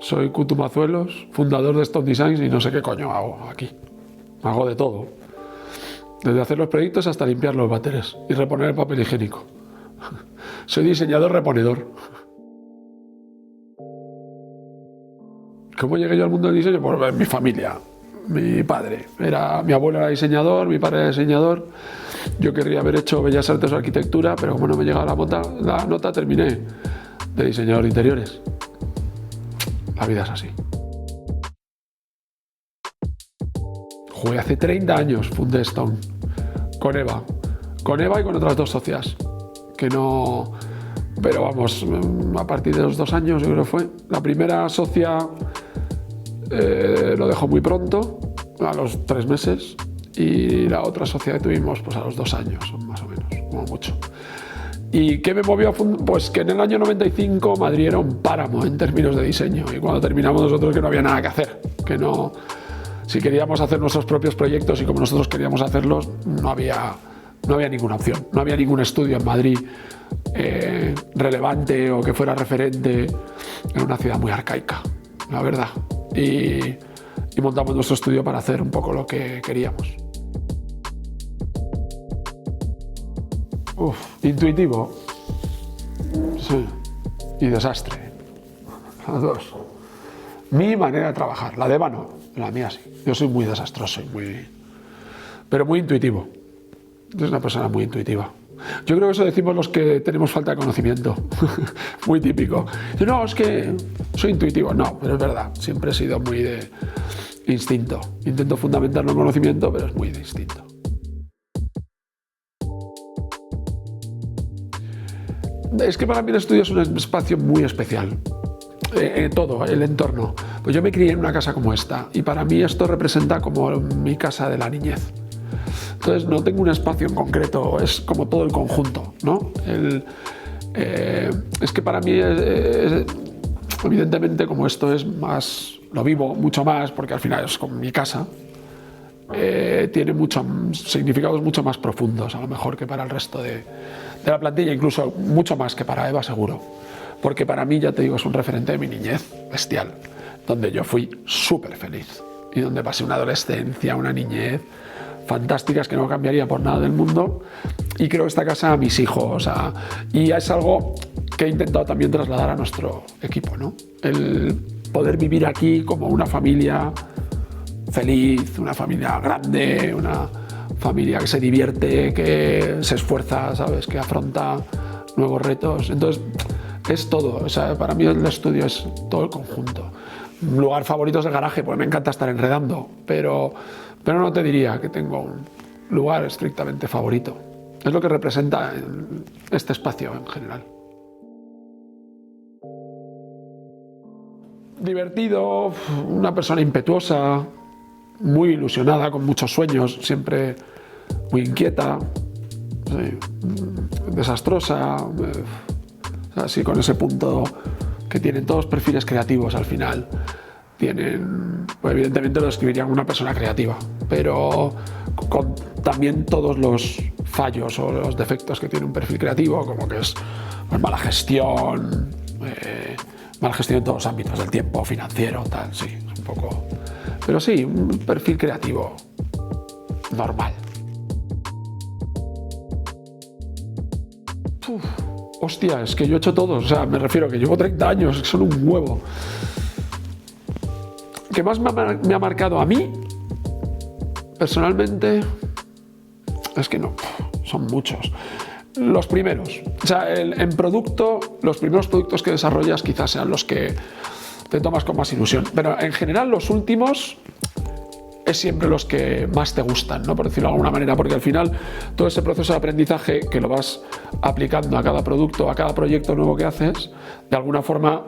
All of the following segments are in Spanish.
Soy Kutu Mazuelos, fundador de Stone Designs y no sé qué coño hago aquí. Hago de todo. Desde hacer los proyectos hasta limpiar los váteres y reponer el papel higiénico. Soy diseñador reponedor. ¿Cómo llegué yo al mundo del diseño? Pues mi familia, mi padre. Mi abuelo era diseñador, mi padre era diseñador. Yo querría haber hecho Bellas Artes o Arquitectura, pero como no me llegaba la nota, terminé de diseñador de interiores. La vida es así. Jugué hace 30 años, fundé Stone, con Eva y con otras 2 socias, que no... Pero vamos, a partir de los 2 años, yo creo que fue. La primera socia lo dejó muy pronto, a los 3 meses, y la otra socia que tuvimos pues a los 2 años, más o menos, como mucho. ¿Y qué me movió? Pues que en el año 95 Madrid era un páramo en términos de diseño, y cuando terminamos nosotros que no había nada que hacer, que no... Si queríamos hacer nuestros propios proyectos y como nosotros queríamos hacerlos, no había ninguna opción, no había ningún estudio en Madrid relevante o que fuera referente. En una ciudad muy arcaica, la verdad. Y montamos nuestro estudio para hacer un poco lo que queríamos. Intuitivo, sí, y desastre, las 2. Mi manera de trabajar, la de Eva no, la mía sí. Yo soy muy desastroso, pero muy intuitivo. Es una persona muy intuitiva. Yo creo que eso decimos los que tenemos falta de conocimiento. Muy típico. No, es que soy intuitivo. No, pero es verdad. Siempre he sido muy de instinto. Intento fundamentarlo en conocimiento, pero es muy de instinto. Es que para mí el estudio es un espacio muy especial. Todo, el entorno. Pues yo me crié en una casa como esta y para mí esto representa como mi casa de la niñez. Entonces no tengo un espacio en concreto, es como todo el conjunto, ¿no? Es que para mí, evidentemente, como esto es más, lo vivo mucho más, porque al final es como mi casa, tiene significados mucho más profundos, a lo mejor, que para el resto de la plantilla, incluso mucho más que para Eva, seguro. Porque para mí, ya te digo, es un referente de mi niñez bestial, donde yo fui súper feliz y donde pasé una adolescencia, una niñez fantásticas que no cambiaría por nada del mundo, y creo esta casa a mis hijos, y es algo que he intentado también trasladar a nuestro equipo, ¿no? El poder vivir aquí como una familia feliz, una familia grande, una familia que se divierte, que se esfuerza, ¿sabes? Que afronta nuevos retos. Entonces, es todo. O sea, para mí el estudio es todo el conjunto. Mi lugar favorito es el garaje, porque me encanta estar enredando, pero no te diría que tengo un lugar estrictamente favorito. Es lo que representa este espacio en general. Divertido, una persona impetuosa, muy ilusionada, con muchos sueños, siempre muy inquieta, sí, desastrosa, así con ese punto que tienen todos perfiles creativos al final. Tienen, pues evidentemente lo describiría como una persona creativa, pero con también todos los fallos o los defectos que tiene un perfil creativo, como que es pues, mala gestión en todos los ámbitos del tiempo, financiero, tal, sí, es un poco... Pero sí, un perfil creativo normal. Hostia, es que yo he hecho todo, o sea, me refiero que llevo 30 años, que son un huevo. ¿Qué más me ha marcado a mí? Personalmente, es que no, son muchos. Los primeros, o sea, en producto, los primeros productos que desarrollas quizás sean los que te tomas con más ilusión, pero en general los últimos es siempre los que más te gustan, ¿no? Por decirlo de alguna manera, porque al final todo ese proceso de aprendizaje que lo vas aplicando a cada producto, a cada proyecto nuevo que haces, de alguna forma,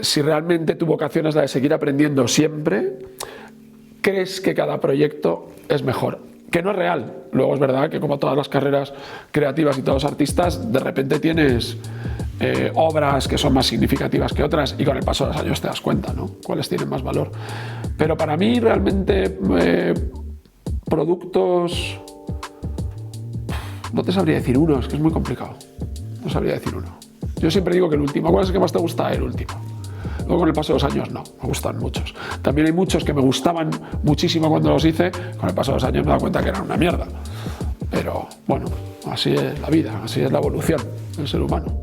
si realmente tu vocación es la de seguir aprendiendo siempre, crees que cada proyecto es mejor. Que no es real. Luego es verdad que como todas las carreras creativas y todos los artistas, de repente tienes obras que son más significativas que otras y con el paso de los años te das cuenta, ¿no? Cuáles tienen más valor. Pero para mí realmente productos... No te sabría decir uno, es que es muy complicado. No sabría decir uno. Yo siempre digo que el último. ¿Cuál es el que más te gusta? El último. Luego con el paso de los años no, me gustan muchos. También hay muchos que me gustaban muchísimo cuando los hice, con el paso de los años me he dado cuenta que eran una mierda. Pero bueno, así es la vida, así es la evolución del ser humano.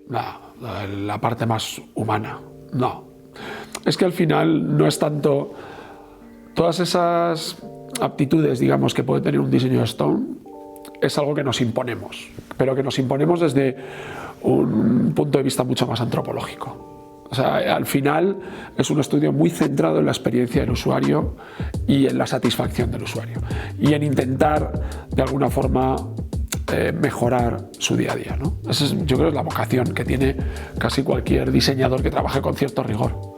La parte más humana, no. Es que al final no es tanto todas esas aptitudes, digamos, que puede tener un diseño de Stone, es algo que nos imponemos, pero que nos imponemos desde un punto de vista mucho más antropológico. O sea, al final es un estudio muy centrado en la experiencia del usuario y en la satisfacción del usuario y en intentar, de alguna forma, mejorar su día a día, ¿no? Esa es, yo creo, es la vocación que tiene casi cualquier diseñador que trabaje con cierto rigor.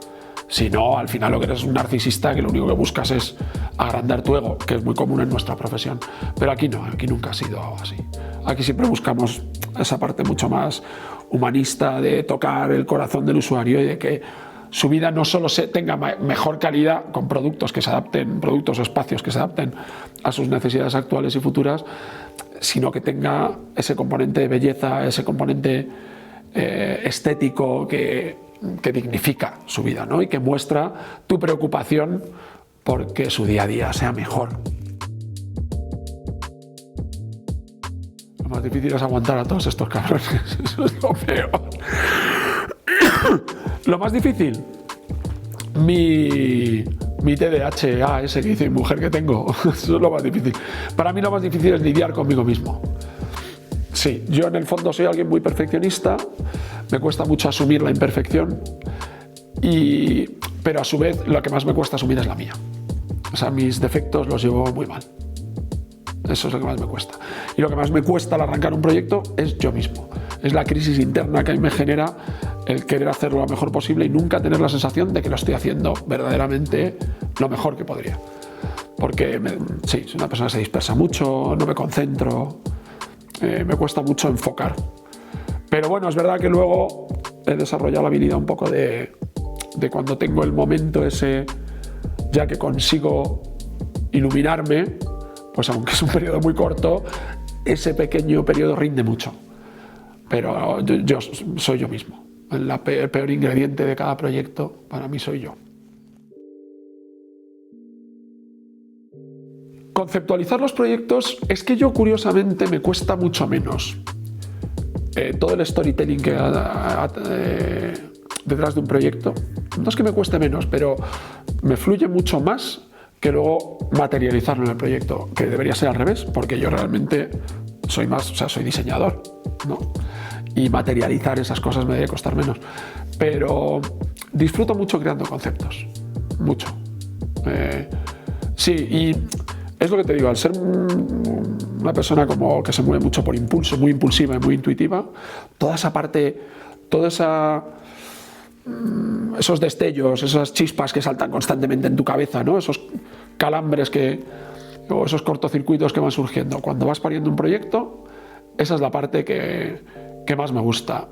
Si no, al final lo que eres es un narcisista que lo único que buscas es agrandar tu ego, que es muy común en nuestra profesión. Pero aquí no, aquí nunca ha sido así. Aquí siempre buscamos esa parte mucho más humanista de tocar el corazón del usuario y de que su vida no solo tenga mejor calidad con productos que se adapten, productos o espacios que se adapten a sus necesidades actuales y futuras, sino que tenga ese componente de belleza, ese componente estético que dignifica su vida, ¿no? Y que muestra tu preocupación porque su día a día sea mejor. Lo más difícil es aguantar a todos estos cabrones, eso es lo peor. Lo más difícil, mi TDAH, ese que dice mi mujer que tengo, eso es lo más difícil. Para mí lo más difícil es lidiar conmigo mismo. Sí, yo en el fondo soy alguien muy perfeccionista, me cuesta mucho asumir la imperfección, pero a su vez lo que más me cuesta asumir es la mía. O sea, mis defectos los llevo muy mal. Eso es lo que más me cuesta. Y lo que más me cuesta al arrancar un proyecto es yo mismo. Es la crisis interna que a mí me genera el querer hacerlo lo mejor posible y nunca tener la sensación de que lo estoy haciendo verdaderamente lo mejor que podría. Porque sí, soy una persona que se dispersa mucho, no me concentro, me cuesta mucho enfocar. Pero bueno, es verdad que luego he desarrollado la habilidad un poco de cuando tengo el momento ese, ya que consigo iluminarme, pues aunque es un periodo muy corto, ese pequeño periodo rinde mucho. Pero yo soy yo mismo. El peor ingrediente de cada proyecto para mí soy yo. Conceptualizar los proyectos es que yo curiosamente me cuesta mucho menos. Todo el storytelling que detrás de un proyecto, no es que me cueste menos, pero me fluye mucho más que luego materializarlo en el proyecto, que debería ser al revés, porque yo realmente soy diseñador, ¿no? Y materializar esas cosas me debe costar menos. Pero disfruto mucho creando conceptos, mucho. Sí, y es lo que te digo, al ser una persona como que se mueve mucho por impulso, muy impulsiva y muy intuitiva, toda esa parte, esos destellos, esas chispas que saltan constantemente en tu cabeza, ¿no? Esos calambres o esos cortocircuitos que van surgiendo. Cuando vas pariendo un proyecto, esa es la parte que más me gusta.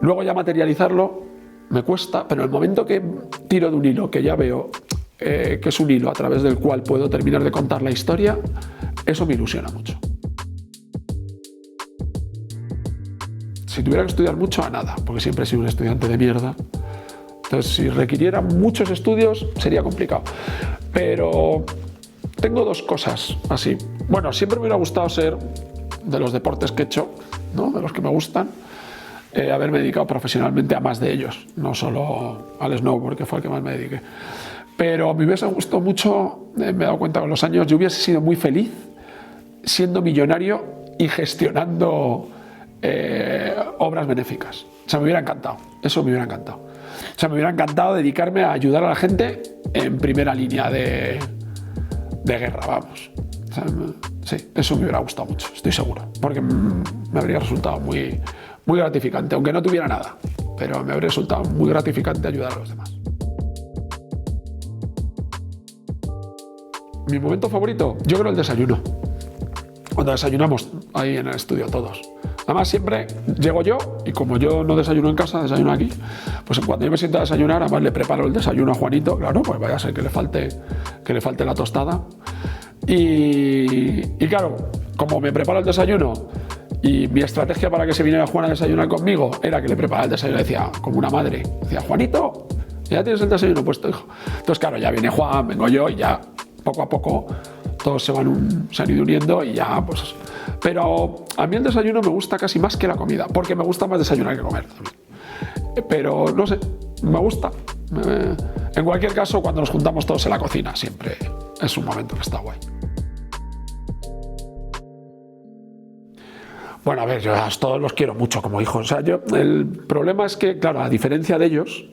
Luego ya materializarlo me cuesta, pero en el momento que tiro de un hilo, que ya veo que es un hilo a través del cual puedo terminar de contar la historia, eso me ilusiona mucho. Si tuviera que estudiar mucho, a nada, porque siempre he sido un estudiante de mierda. Entonces, si requiriera muchos estudios, sería complicado. Pero tengo dos cosas así. Bueno, siempre me hubiera gustado ser, de los deportes que he hecho, ¿no? De los que me gustan, haberme dedicado profesionalmente a más de ellos, no solo al snowboard, que fue el que más me dediqué. Pero a mí me hubiese gustado mucho, me he dado cuenta con los años, yo hubiese sido muy feliz siendo millonario y gestionando obras benéficas. O sea, me hubiera encantado, eso me hubiera encantado. O sea, me hubiera encantado dedicarme a ayudar a la gente en primera línea de guerra, vamos. O sea, sí, eso me hubiera gustado mucho, estoy seguro, porque me habría resultado muy, muy gratificante, aunque no tuviera nada, pero me habría resultado muy gratificante ayudar a los demás. Mi momento favorito, yo creo el desayuno. Cuando desayunamos ahí en el estudio todos. Además siempre llego yo y como yo no desayuno en casa, desayuno aquí, pues cuando yo me siento a desayunar, además le preparo el desayuno a Juanito, claro, pues vaya a ser que le falte la tostada. Y claro, como me preparo el desayuno Y mi estrategia para que se viniera Juan a desayunar conmigo era que le preparaba el desayuno, decía, como una madre, decía, Juanito, ya tienes el desayuno puesto, hijo. Entonces, claro, ya viene Juan, vengo yo y ya poco a poco todos se han ido uniendo y ya, pues... Pero a mí el desayuno me gusta casi más que la comida, porque me gusta más desayunar que comer también. Pero, no sé, me gusta. En cualquier caso, cuando nos juntamos todos en la cocina, siempre es un momento que está guay. Bueno, a ver, yo a todos los quiero mucho como hijos. O sea, el problema es que, claro, a diferencia de ellos,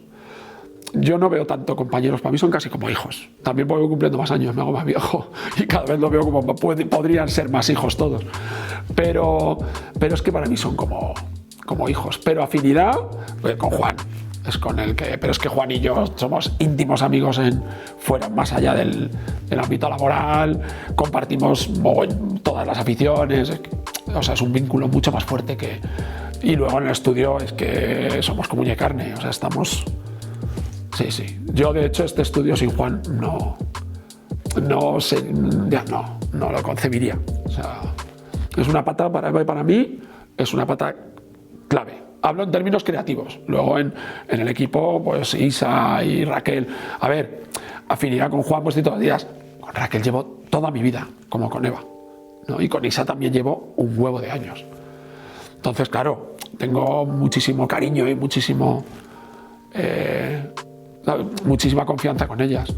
yo no veo tanto compañeros, para mí son casi como hijos. También voy cumpliendo más años, me hago más viejo y cada vez lo veo como podrían ser más hijos todos. Pero es que para mí son como hijos. Pero afinidad, pues con Juan, es con el que... Pero es que Juan y yo somos íntimos amigos fuera, más allá del ámbito laboral, compartimos todas las aficiones, o sea, es un vínculo mucho más fuerte que... Y luego en el estudio es que somos como uña y carne, o sea, estamos... Sí. Yo, de hecho, este estudio sin Juan no lo concebiría. O sea, es una pata para Eva y para mí, es una pata clave. Hablo en términos creativos. Luego en el equipo, pues Isa y Raquel. A ver, afinidad con Juan, pues de todos los días. Con Raquel llevo toda mi vida, como con Eva, ¿no? Y con Isa también llevo un huevo de años. Entonces, claro, tengo muchísimo cariño y muchísima confianza con ellas,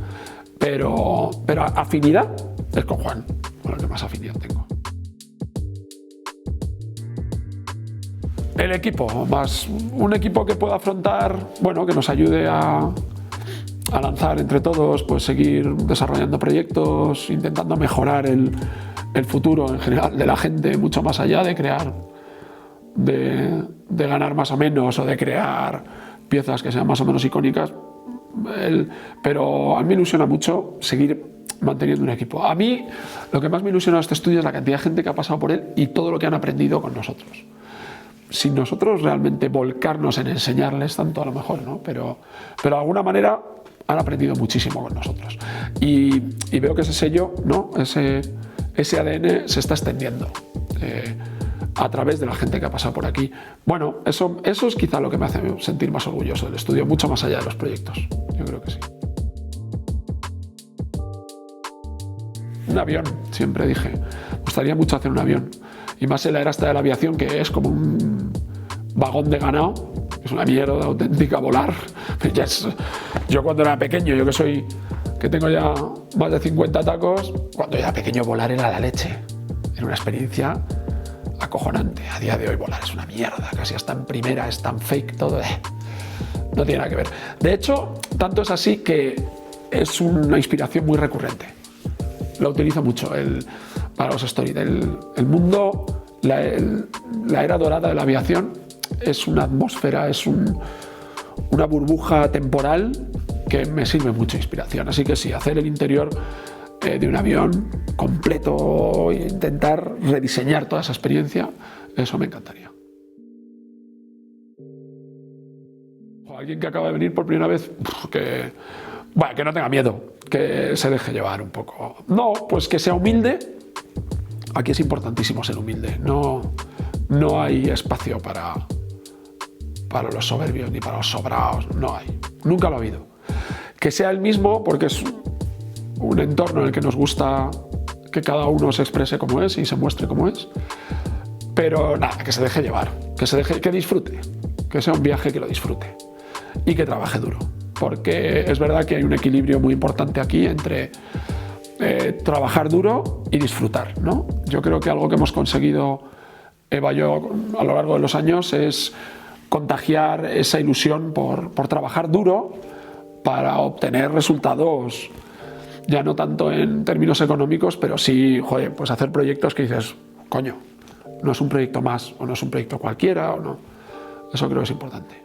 pero afinidad es con Juan, con el que más afinidad tengo. El equipo, un equipo que pueda afrontar, bueno, que nos ayude a lanzar entre todos, pues seguir desarrollando proyectos, intentando mejorar el futuro en general de la gente, mucho más allá de crear, de ganar más o menos o de crear piezas que sean más o menos icónicas. Pero a mí me ilusiona mucho seguir manteniendo un equipo. A mí lo que más me ilusiona de este estudio es la cantidad de gente que ha pasado por él y todo lo que han aprendido con nosotros. Sin nosotros realmente volcarnos en enseñarles tanto, a lo mejor, ¿no? Pero de alguna manera han aprendido muchísimo con nosotros. Y veo que ese sello, ¿no? Ese ADN se está extendiendo a través de la gente que ha pasado por aquí. Bueno, eso es quizá lo que me hace sentir más orgulloso del estudio, mucho más allá de los proyectos. Yo creo que sí. Un avión, siempre dije. Me gustaría mucho hacer un avión. Y más en la era esta de la aviación, que es como un vagón de ganado. Es una mierda auténtica volar. Yo cuando era pequeño, que tengo ya más de 50 tacos, cuando era pequeño volar era la leche. Era una experiencia acojonante. A día de hoy volar es una mierda, casi hasta en primera, es tan fake todo. No tiene nada que ver. De hecho, tanto es así que es una inspiración muy recurrente. Lo utilizo mucho para los stories. El mundo, la era dorada de la aviación es una atmósfera, es una burbuja temporal que me sirve mucho de inspiración. Así que sí, hacer el interior de un avión completo e intentar rediseñar toda esa experiencia, eso me encantaría. Alguien que acaba de venir por primera vez, que no tenga miedo, que se deje llevar un poco. No, pues que sea humilde. Aquí es importantísimo ser humilde. No hay espacio para los soberbios ni para los sobraos. No hay. Nunca lo ha habido. Que sea el mismo, porque es un entorno en el que nos gusta que cada uno se exprese como es y se muestre como es. Pero nada, que se deje llevar, que disfrute, que sea un viaje que lo disfrute y que trabaje duro. Porque es verdad que hay un equilibrio muy importante aquí entre trabajar duro y disfrutar, ¿no? Yo creo que algo que hemos conseguido, Eva y yo, a lo largo de los años es contagiar esa ilusión por trabajar duro para obtener resultados, ya no tanto en términos económicos, pero sí, joder, pues hacer proyectos que dices, coño, no es un proyecto más, o no es un proyecto cualquiera, o no. Eso creo que es importante.